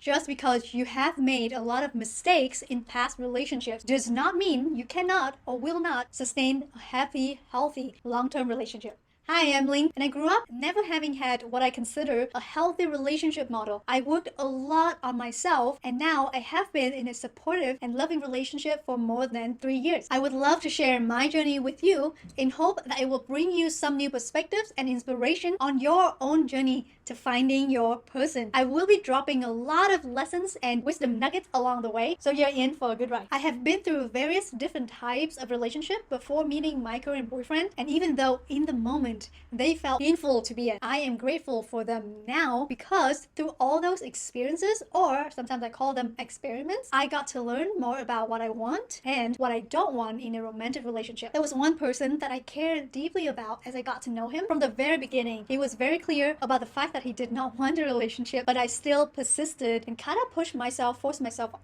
Just because you have made a lot of mistakes in past relationships does not mean you cannot or will not sustain a happy, healthy, long-term relationship. Hi, I'm Ling, and I grew up never having had what I consider a healthy relationship model. I worked a lot on myself, and now I have been in a supportive and loving relationship for more than 3 years. I would love to share my journey with you in hope that it will bring you some new perspectives and inspiration on your own journey to finding your person. I will be dropping a lot of lessons and wisdom nuggets along the way, so you're in for a good ride. I have been through various different types of relationship before meeting my current boyfriend, and even though in the moment they felt painful to be in, I am grateful for them now because through all those experiences, or sometimes I call them experiments, I got to learn more about what I want and what I don't want in a romantic relationship. There was one person that I cared deeply about as I got to know him from the very beginning. He was very clear about the fact that he did not want a relationship, but I still persisted and kind of forced myself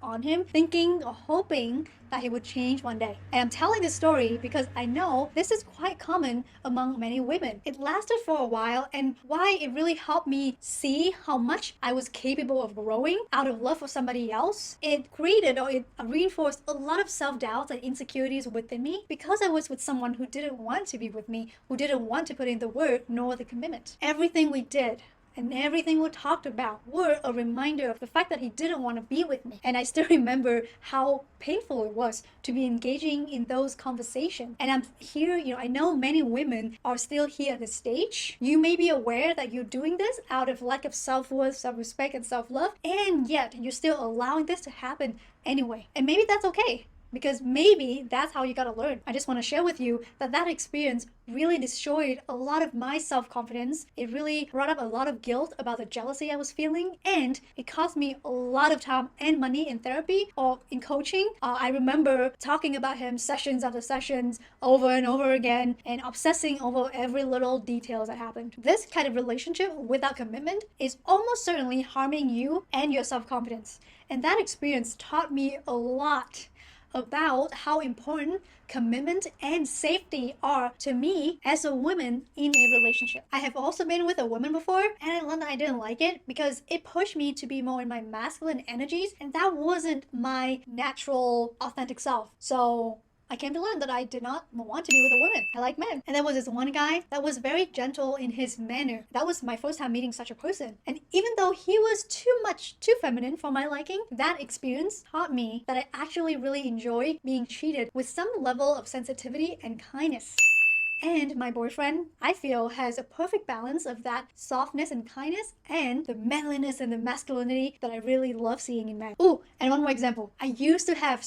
on him, thinking or hoping that he would change one day. And I'm telling this story because I know this is quite common among many women. It lasted for a while, and why it really helped me see how much I was capable of growing out of love for somebody else. It reinforced a lot of self-doubts and insecurities within me because I was with someone who didn't want to be with me, who didn't want to put in the work nor the commitment. Everything we did and everything we talked about were a reminder of the fact that he didn't want to be with me. And I still remember how painful it was to be engaging in those conversations. And I'm here, I know many women are still here at this stage. You may be aware that you're doing this out of lack of self-worth, self-respect, and self-love, and yet you're still allowing this to happen anyway. And maybe that's okay, because maybe that's how you gotta learn. I just want to share with you that experience really destroyed a lot of my self-confidence. It really brought up a lot of guilt about the jealousy I was feeling, and it cost me a lot of time and money in therapy or in coaching. I remember talking about him sessions after sessions over and over again and obsessing over every little detail that happened. This kind of relationship without commitment is almost certainly harming you and your self-confidence. And that experience taught me a lot about how important commitment and safety are to me as a woman in a relationship. I have also been with a woman before, and I learned that I didn't like it because it pushed me to be more in my masculine energies, and that wasn't my natural, authentic self. So I came to learn that I did not want to be with a woman. I like men. And there was this one guy that was very gentle in his manner. That was my first time meeting such a person. And even though he was too feminine for my liking, that experience taught me that I actually really enjoy being treated with some level of sensitivity and kindness. And my boyfriend, I feel, has a perfect balance of that softness and kindness and the manliness and the masculinity that I really love seeing in men. Oh, and one more example. I used to have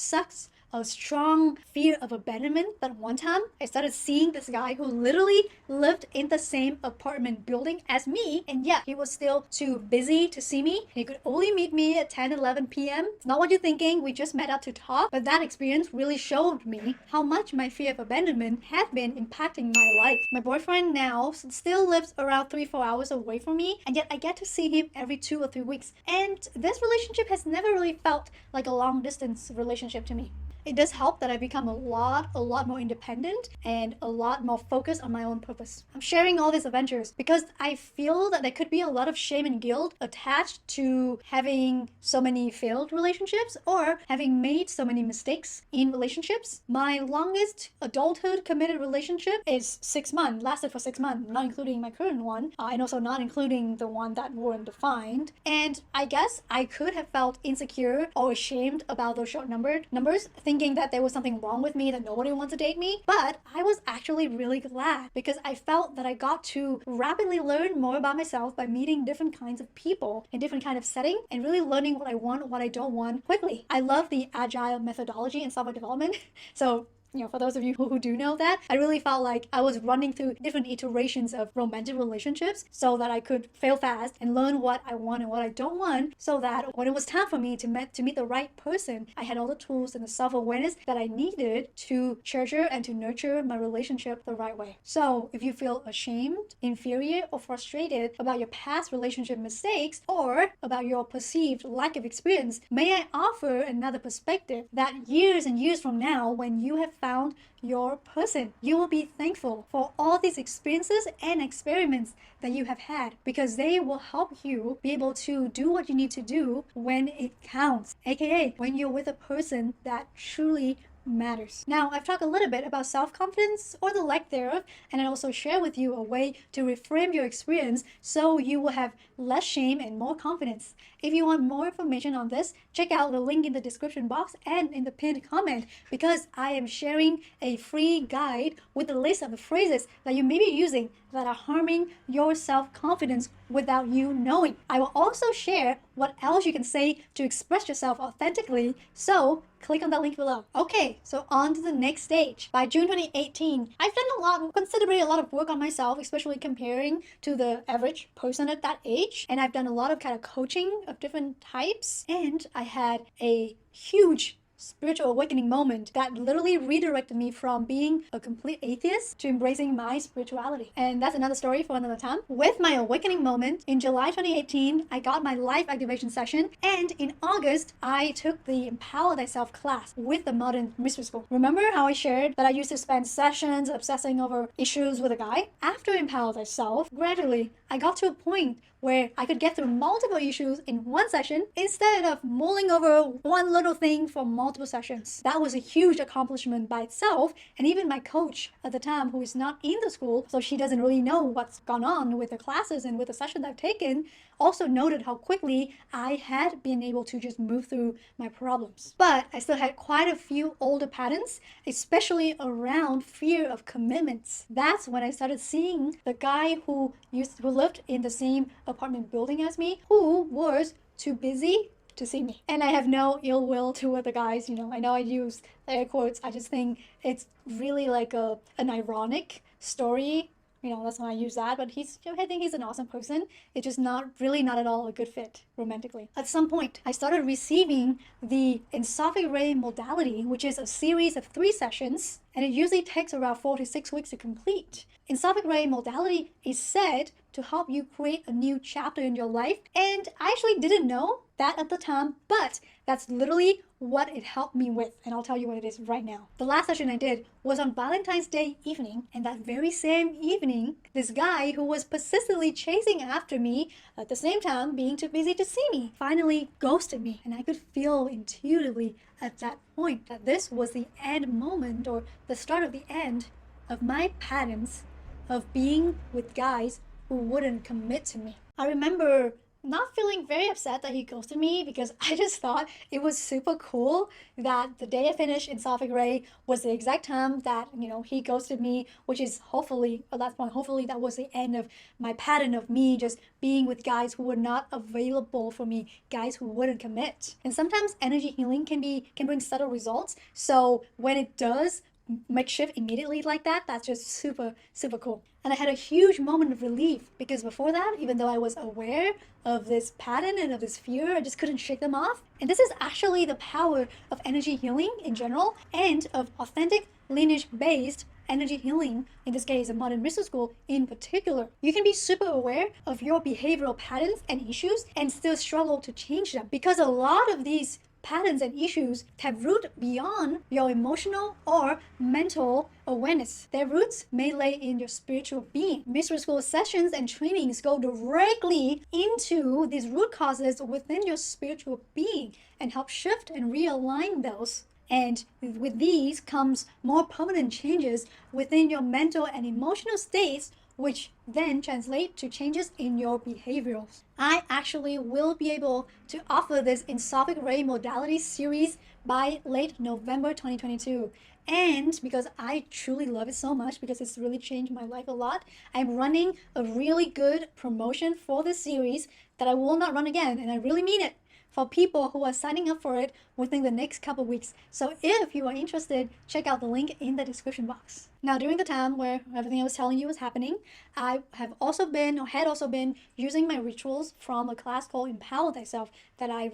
a strong fear of abandonment that one time I started seeing this guy who literally lived in the same apartment building as me, and yet he was still too busy to see me. He could only meet me at 10-11 p.m. It's not what you're thinking, we just met up to talk, but that experience really showed me how much my fear of abandonment had been impacting my life. My boyfriend now still lives around 3-4 hours away from me, and yet I get to see him every 2 or 3 weeks. And this relationship has never really felt like a long distance relationship to me. It does help that I become a lot more independent and a lot more focused on my own purpose. I'm sharing all these adventures because I feel that there could be a lot of shame and guilt attached to having so many failed relationships or having made so many mistakes in relationships. My longest adulthood committed relationship is 6 months, lasted for 6 months, not including my current one, and also not including the one that weren't defined. And I guess I could have felt insecure or ashamed about those short numbers, thinking that there was something wrong with me, that nobody wants to date me. But I was actually really glad because I felt that I got to rapidly learn more about myself by meeting different kinds of people in different kind of setting and really learning what I want, what I don't want quickly. I love the agile methodology in self-development. So for those of you who do know that, I really felt like I was running through different iterations of romantic relationships so that I could fail fast and learn what I want and what I don't want, so that when it was time for me to meet the right person, I had all the tools and the self-awareness that I needed to treasure and to nurture my relationship the right way. So if you feel ashamed, inferior, or frustrated about your past relationship mistakes or about your perceived lack of experience, may I offer another perspective that years and years from now, when you have found your person. You will be thankful for all these experiences and experiments that you have had, because they will help you be able to do what you need to do when it counts, aka when you're with a person that truly matters. Now, I've talked a little bit about self-confidence or the lack thereof, and I also share with you a way to reframe your experience so you will have less shame and more confidence. If you want more information on this, check out the link in the description box and in the pinned comment, because I am sharing a free guide with a list of the phrases that you may be using that are harming your self-confidence without you knowing. I will also share what else you can say to express yourself authentically, so click on that link below. Okay, so on to the next stage. By June 2018, I've done considerably a lot of work on myself, especially comparing to the average person at that age. And I've done a lot of kind of coaching of different types. And I had a huge spiritual awakening moment that literally redirected me from being a complete atheist to embracing my spirituality. And that's another story for another time. With my awakening moment in July 2018, I got my life activation session, and in August I took the Empower Thyself class with the Modern Mystery School. Remember how I shared that I used to spend sessions obsessing over issues with a guy? After Empower Thyself, gradually I got to a point where I could get through multiple issues in one session instead of mulling over one little thing for multiple sessions. That was a huge accomplishment by itself, and even my coach at the time, who is not in the school, so she doesn't really know what's gone on with the classes and with the sessions I've taken, also noted how quickly I had been able to just move through my problems. But I still had quite a few older patterns, especially around fear of commitments. That's when I started seeing the guy who lived in the same apartment building as me, who was too busy to see me. And I have no ill will toward the guys, I know I use air quotes. I just think it's really like an ironic story. That's why I use that. But I think he's an awesome person. It's just not at all a good fit romantically. At some point, I started receiving the Insophic Ray modality, which is a series of 3 sessions, and it usually takes around 4 to 6 weeks to complete. Insophic Ray modality is said to help you create a new chapter in your life, and I actually didn't know that at the time, but that's literally what it helped me with, and I'll tell you what it is right now. The last session I did was on Valentine's Day evening, and that very same evening, this guy who was persistently chasing after me, at the same time being too busy to see me, finally ghosted me. And I could feel intuitively at that point that this was the end moment, or the start of the end of my patterns of being with guys who wouldn't commit to me. I remember not feeling very upset that he ghosted me, because I just thought it was super cool that the day I finished Insophic Ray was the exact time that, he ghosted me, which is hopefully, at that point, hopefully that was the end of my pattern of me just being with guys who were not available for me, guys who wouldn't commit. And sometimes energy healing can bring subtle results. So when it does make shift immediately like that, that's just super, super cool. And I had a huge moment of relief, because before that, even though I was aware of this pattern and of this fear, I just couldn't shake them off. And this is actually the power of energy healing in general, and of authentic lineage-based energy healing, in this case a Modern Mystery School in particular. You can be super aware of your behavioral patterns and issues and still struggle to change them, because a lot of these patterns and issues have root beyond your emotional or mental awareness. Their roots may lay in your spiritual being. Mystery School sessions and trainings go directly into these root causes within your spiritual being and help shift and realign those. And with these comes more permanent changes within your mental and emotional states, which then translate to changes in your behaviors. I actually will be able to offer this Insophic Ray modality series by late November 2022. And because I truly love it so much, because it's really changed my life a lot, I'm running a really good promotion for this series that I will not run again, and I really mean it, for people who are signing up for it within the next couple weeks. So if you are interested, check out the link in the description box. Now, during the time where everything I was telling you was happening, I had also been using my rituals from a class called Empower Thyself that I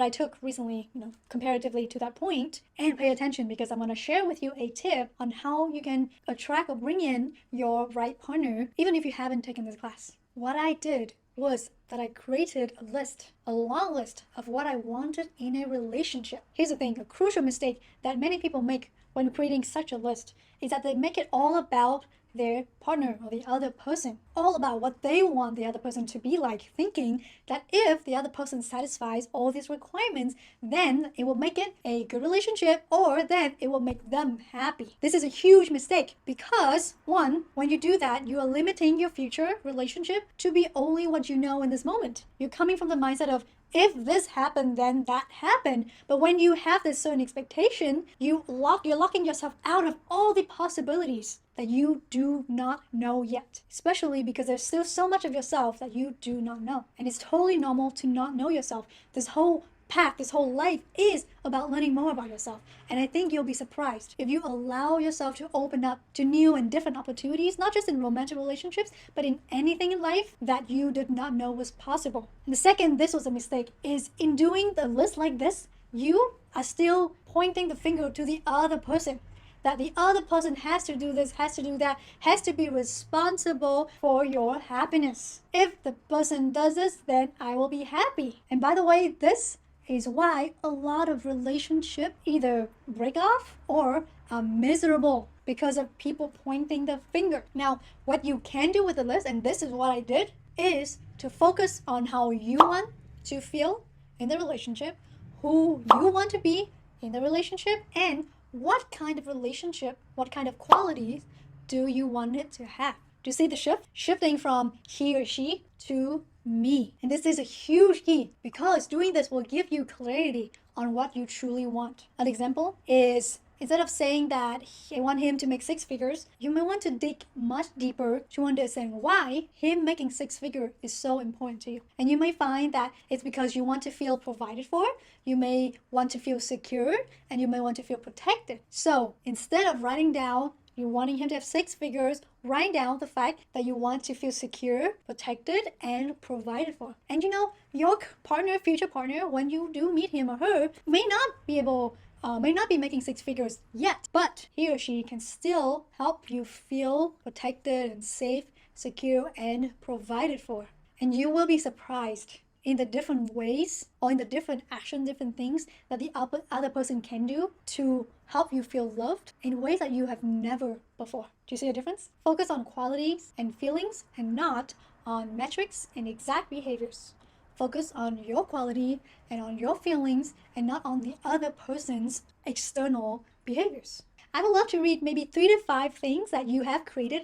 took recently, comparatively to that point. And pay attention, because I'm going to share with you a tip on how you can attract or bring in your right partner, even if you haven't taken this class. What I did was that I created a long list of what I wanted in a relationship. Here's the thing, a crucial mistake that many people make when creating such a list is that they make it all about their partner or the other person, all about what they want the other person to be like, thinking that if the other person satisfies all these requirements, then it will make it a good relationship, or then it will make them happy. This is a huge mistake because, one, when you do that, you are limiting your future relationship to be only what you know in this moment. You're coming from the mindset of, if this happened, then that happened. But when you have this certain expectation, you're locking yourself out of all the possibilities that you do not know yet, especially because there's still so much of yourself that you do not know. And it's totally normal to not know yourself. This whole path, this whole life is about learning more about yourself. And I think you'll be surprised if you allow yourself to open up to new and different opportunities, not just in romantic relationships, but in anything in life that you did not know was possible. And the second, this was a mistake, is in doing the list like this, you are still pointing the finger to the other person. That the other person has to do this, has to do that, has to be responsible for your happiness. If the person does this, then I will be happy. And by the way, this is why a lot of relationships either break off or are miserable, because of people pointing the finger. Now, what you can do with the list, and this is what I did, is to focus on how you want to feel in the relationship, who you want to be in the relationship, and what kind of relationship, what kind of qualities do you want it to have. Do you see the shift? Shifting from he or she to me. And this is a huge key, because doing this will give you clarity on what you truly want. An example is, instead of saying that I want him to make 6 figures, you may want to dig much deeper to understand why him making 6 figures is so important to you. And you may find that it's because you want to feel provided for, you may want to feel secure, and you may want to feel protected. So instead of writing down you're wanting him to have 6 figures, write down the fact that you want to feel secure, protected, and provided for. And you know, your partner, future partner, when you do meet him or her, may not be making 6 figures yet, but he or she can still help you feel protected and safe, secure, and provided for. And you will be surprised in the different ways, or in the different action, different things that the other person can do to help you feel loved in ways that you have never before. Do you see a difference? Focus on qualities and feelings and not on metrics and exact behaviors. Focus on your quality and on your feelings and not on the other person's external behaviors. I would love to read maybe 3 to 5 things that you have created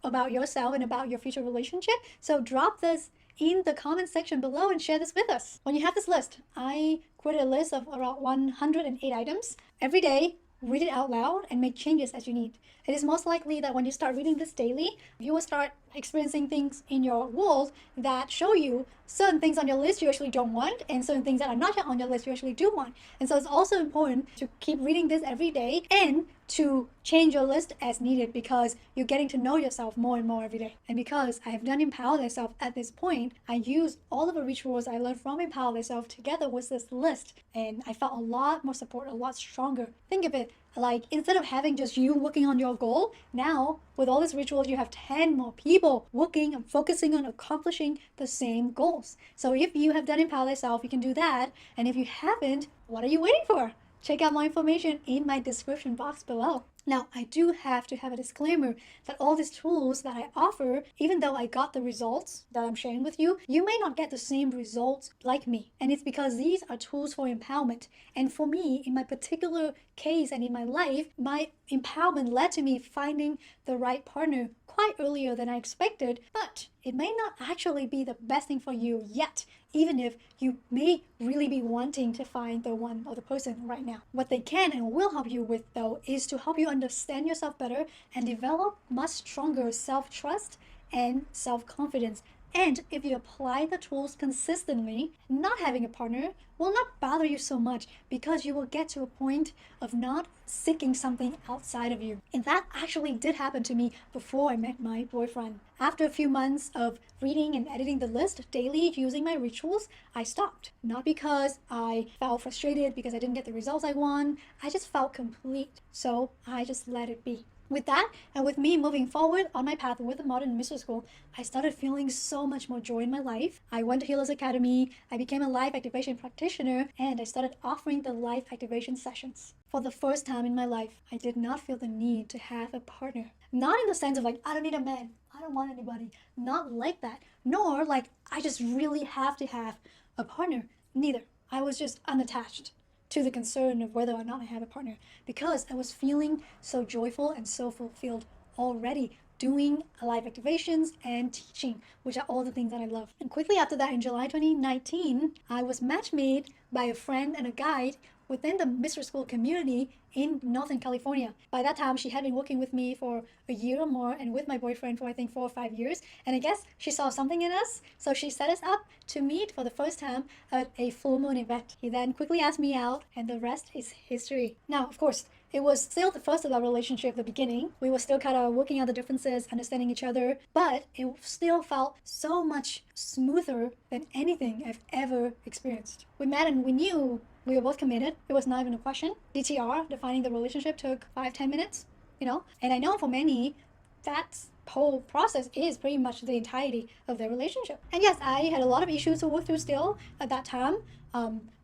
about yourself and about your future relationship. So drop this in the comment section below and share this with us. When you have this list, I created a list of around 108 items. Every day, read it out loud and make changes as you need. It is most likely that when you start reading this daily, you will start experiencing things in your world that show you certain things on your list you actually don't want, and certain things that are not yet on your list you actually do want. And so it's also important to keep reading this every day and to change your list as needed, because you're getting to know yourself more and more every day. And because I have done Empower Thyself at this point, I use all of the rituals I learned from Empower Thyself together with this list, and I felt a lot more support, a lot stronger. Think of it like, instead of having just you working on your goal, now with all these rituals you have 10 more people working and focusing on accomplishing the same goals. So if you have done Empower Thyself, you can do that. And if you haven't, what are you waiting for? Check out more information in my description box below. Now, I do have to have a disclaimer that all these tools that I offer, even though I got the results that I'm sharing with you, you may not get the same results like me. And it's because these are tools for empowerment. And for me, in my particular case and in my life, my empowerment led to me finding the right partner quite earlier than I expected, but it may not actually be the best thing for you yet, even if you may really be wanting to find the one or the person right now. What they can and will help you with, though, is to help you understand yourself better and develop much stronger self-trust and self-confidence. And if you apply the tools consistently, not having a partner will not bother you so much, because you will get to a point of not seeking something outside of you. And that actually did happen to me before I met my boyfriend. After a few months of reading and editing the list daily using my rituals, I stopped. Not because I felt frustrated because I didn't get the results I want. I just felt complete. So I just let it be. With that, and with me moving forward on my path with the modern mystery school, I started feeling so much more joy in my life. I went to Healers Academy, I became a life activation practitioner, and I started offering the life activation sessions. For the first time in my life, I did not feel the need to have a partner. Not in the sense of like, I don't need a man, I don't want anybody. Not like that. Nor like, I just really have to have a partner. Neither. I was just unattached to the concern of whether or not I have a partner, because I was feeling so joyful and so fulfilled already doing live activations and teaching, which are all the things that I love. And quickly after that, in July 2019, I was match-made by a friend and a guide within the mystery school community in Northern California. By that time, she had been working with me for a year or more, and with my boyfriend for I think 4 or 5 years. And I guess she saw something in us, so she set us up to meet for the first time at a full moon event. He then quickly asked me out, and the rest is history. Now, of course, it was still the first of our relationship at the beginning. We were still kind of working out the differences, understanding each other, but it still felt so much smoother than anything I've ever experienced. We met and we knew we were both committed. It was not even a question. DTR, defining the relationship, took 5-10 minutes, And I know for many, that whole process is pretty much the entirety of their relationship. And yes, I had a lot of issues to work through still at that time.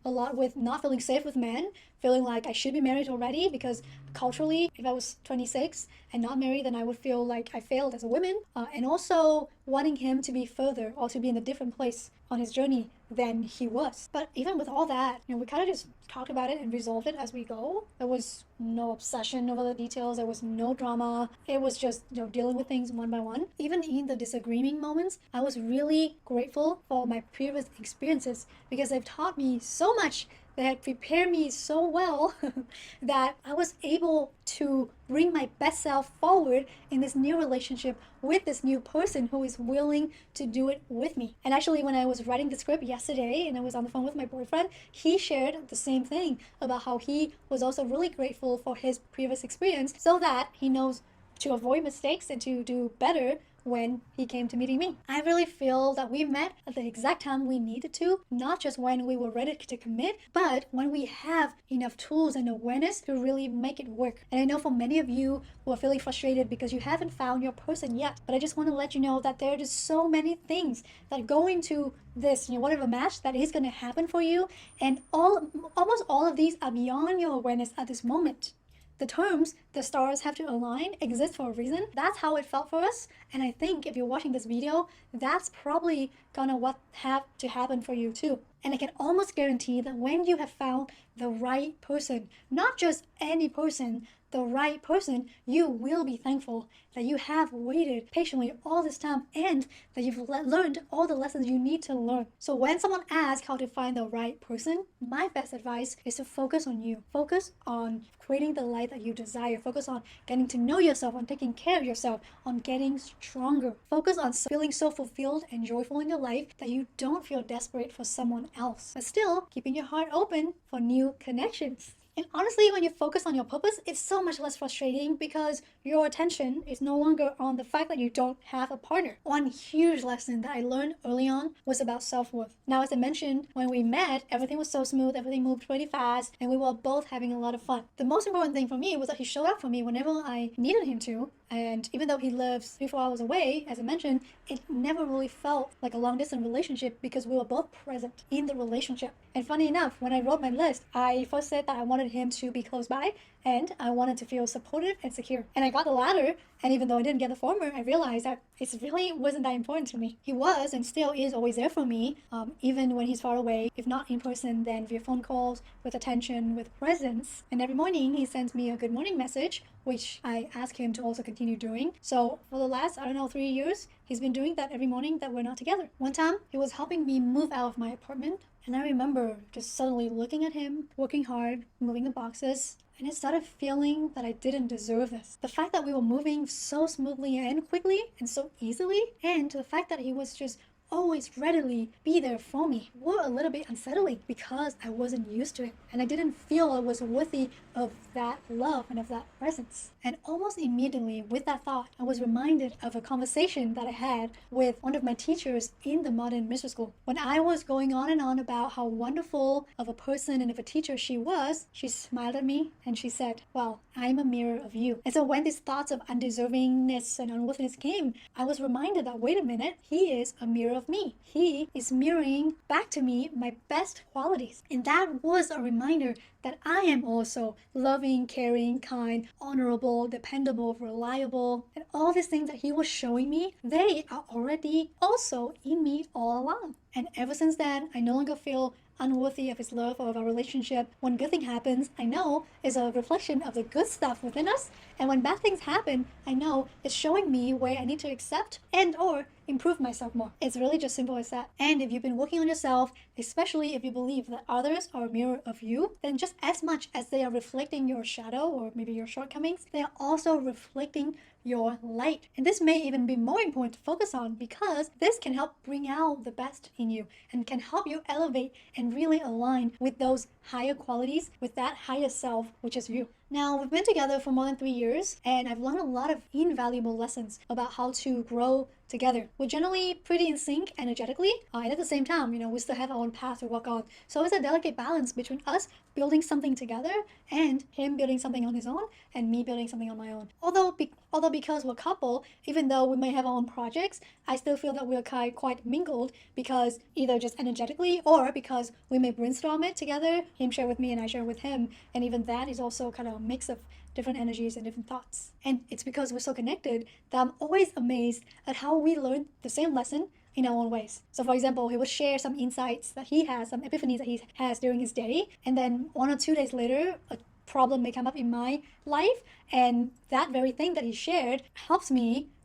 A lot with not feeling safe with men, feeling like I should be married already, because culturally, if I was 26 and not married, then I would feel like I failed as a woman. And also wanting him to be further or to be in a different place on his journey than he was. But even with all that, we kind of just talked about it and resolved it as we go. There was no obsession over the details. There was no drama. It was just, dealing with things one by one. Even in the disagreeing moments, I was really grateful for my previous experiences, because they've taught me so much. They had prepared me so well that I was able to bring my best self forward in this new relationship with this new person who is willing to do it with me. And actually, when I was writing the script yesterday and I was on the phone with my boyfriend, he shared the same thing about how he was also really grateful for his previous experience, so that he knows to avoid mistakes and to do better when he came to meeting me. I really feel that we met at the exact time we needed to, not just when we were ready to commit, but when we have enough tools and awareness to really make it work. And I know for many of you who are feeling frustrated because you haven't found your person yet, but I just want to let you know that there are just so many things that go into this, whatever match that is going to happen for you, and almost all of these are beyond your awareness at this moment. The terms, the stars have to align, exist for a reason. That's how it felt for us. And I think if you're watching this video, that's probably gonna what have to happen for you too. And I can almost guarantee that when you have found the right person, not just any person, the right person, you will be thankful that you have waited patiently all this time, and that you've learned all the lessons you need to learn. So when someone asks how to find the right person, my best advice is to focus on you. Focus on creating the life that you desire. Focus on getting to know yourself, on taking care of yourself, on getting stronger. Focus on feeling so fulfilled and joyful in your life that you don't feel desperate for someone else, but still keeping your heart open for new connections. And honestly, when you focus on your purpose, it's so much less frustrating, because your attention is no longer on the fact that you don't have a partner. One huge lesson that I learned early on was about self-worth. Now, as I mentioned, when we met, everything was so smooth, everything moved pretty fast, and we were both having a lot of fun. The most important thing for me was that he showed up for me whenever I needed him to. And even though he lives 3-4 hours away, as I mentioned, it never really felt like a long-distance relationship, because we were both present in the relationship. And funny enough, when I wrote my list, I first said that I wanted him to be close by, and I wanted to feel supportive and secure. And I got the latter, and even though I didn't get the former, I realized that it really wasn't that important to me. He was and still is always there for me, even when he's far away. If not in person, then via phone calls, with attention, with presence. And every morning he sends me a good morning message, which I ask him to also continue doing. So for the last, 3 years, he's been doing that every morning that we're not together. One time, he was helping me move out of my apartment, and I remember just suddenly looking at him, working hard, moving the boxes, and I started feeling that I didn't deserve this. The fact that we were moving so smoothly and quickly and so easily, and the fact that he was just always readily be there for me were a little bit unsettling because I wasn't used to it and I didn't feel I was worthy of that love and of that presence. And almost immediately with that thought, I was reminded of a conversation that I had with one of my teachers in the modern middle school. When I was going on and on about how wonderful of a person and of a teacher she was, she smiled at me and she said, well, I'm a mirror of you. And so when these thoughts of undeservingness and unworthiness came, I was reminded that, wait a minute, he is a mirror of me. He is mirroring back to me my best qualities. And that was a reminder that I am also loving, caring, kind, honorable, dependable, reliable, and all these things that he was showing me, they are already also in me all along. And ever since then, I no longer feel unworthy of his love or of our relationship. When good thing happens, I know it's a reflection of the good stuff within us. And when bad things happen, I know it's showing me where I need to accept and or improve myself more. It's really just simple as that. And if you've been working on yourself, especially if you believe that others are a mirror of you, then just as much as they are reflecting your shadow or maybe your shortcomings, they are also reflecting your light. And this may even be more important to focus on because this can help bring out the best in you and can help you elevate and really align with those higher qualities, with that higher self, which is you. Now, we've been together for more than 3 years, and I've learned a lot of invaluable lessons about how to grow together. We're generally pretty in sync energetically, and at the same time, we still have our own path to walk on. So it's a delicate balance between us building something together and him building something on his own and me building something on my own. Although because we're a couple, even though we may have our own projects, I still feel that we're quite mingled because either just energetically or because we may brainstorm it together, him share with me and I share with him, and even that is also kind of a mix of different energies and different thoughts. And it's because we're so connected that I'm always amazed at how we learn the same lesson in our own ways. So for example, he would share some insights that he has, some epiphanies that he has during his day, and then 1 or 2 days later, a problem may come up in my life, and that very thing that he shared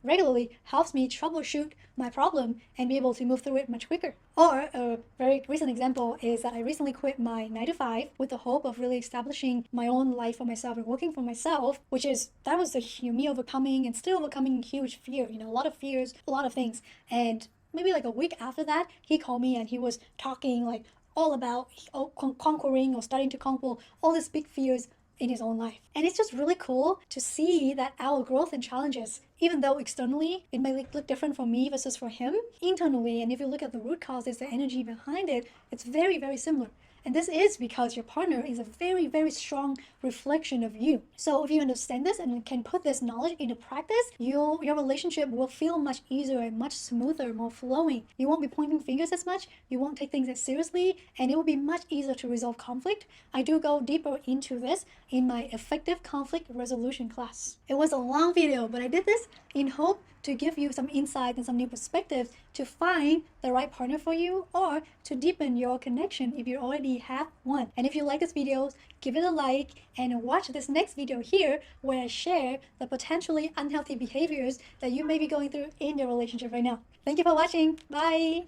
regularly helps me troubleshoot my problem and be able to move through it much quicker. Or a very recent example is that I recently quit my 9 to 5 with the hope of really establishing my own life for myself and working for myself, that was me overcoming and still overcoming huge fear, a lot of fears, a lot of things. And maybe like a week after that, he called me and he was talking all about conquering or starting to conquer all these big fears in his own life. And it's just really cool to see that our growth and challenges, even though externally it may look different for me versus for him, internally, and if you look at the root causes, the energy behind it, it's very, very similar. And this is because your partner is a very, very strong reflection of you. So if you understand this and can put this knowledge into practice, your relationship will feel much easier and much smoother, more flowing. You won't be pointing fingers as much, you won't take things as seriously, and it will be much easier to resolve conflict. I do go deeper into this in my effective conflict resolution class. It was a long video, but I did this in hope to give you some insight and some new perspectives to find the right partner for you or to deepen your connection if you already have one. And if you like this video, give it a like and watch this next video here where I share the potentially unhealthy behaviors that you may be going through in your relationship right now. Thank you for watching. Bye!